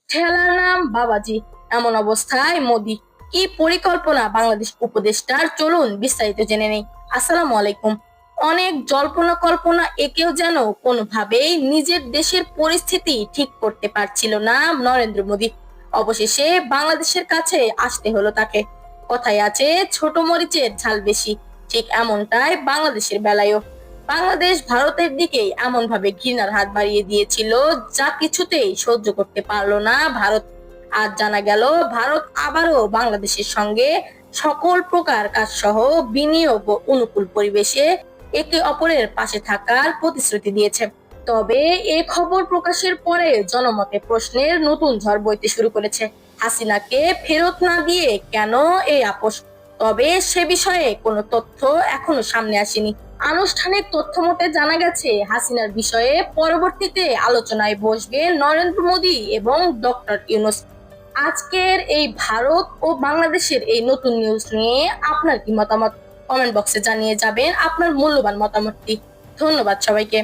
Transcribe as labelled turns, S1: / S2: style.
S1: ঠেলার নাম বাবাজি। এমন অবস্থায় মোদি কি পরিকল্পনা বাংলাদেশ উপদেষ্টার, চলুন বিস্তারিত জেনে নেই। আসসালামু আলাইকুম। অনেক জল্পনা কল্পনা একেও যেন কোনোভাবেই নিজের দেশের পরিস্থিতি ঠিক করতে পারছিল না নরেন্দ্র মোদি। অবশেষে বাংলাদেশের কাছে আসতে হলো তাকে। কথায় আছে ছোট মরিচের ঝাল বেশি, ঠিক এমনটাই বাংলাদেশের বেলায়ও। বাংলাদেশ ভারতের দিকে এমন ভাবে ঘৃণার হাত বাড়িয়ে দিয়েছিল, যা কিছুতেই সহ্য করতে পারলো না ভারত। আজ জানা গেল ভারত আবারও বাংলাদেশের সঙ্গে সকল প্রকার কাজ সহ বিনিয়োগ ও অনুকূল পরিবেশে একে অপরের পাশে থাকার প্রতিশ্রুতি দিয়েছে। তবে এই খবর প্রকাশের পরে জনমতে প্রশ্নের নতুন ঝড় বইতে শুরু করেছে। হাসিনাকে ফেরত না দিয়ে কেন এই আপোষ? তবে সে বিষয়ে কোনো তথ্য এখনো সামনে আসেনি। আনুষ্ঠানিক তথ্য মতে জানা গেছে, হাসিনার বিষয়ে পরবর্তীতে আলোচনায় বসবে নরেন্দ্র মোদি এবং ডক্টর ইউনূস। আজকের এই ভারত ও বাংলাদেশের এই নতুন নিউজ নিয়ে আপনার কি মতামত? কমেন্ট বক্সে জানিয়ে যাবেন আপনার মূল্যবান মতামতটি। ধন্যবাদ সবাইকে।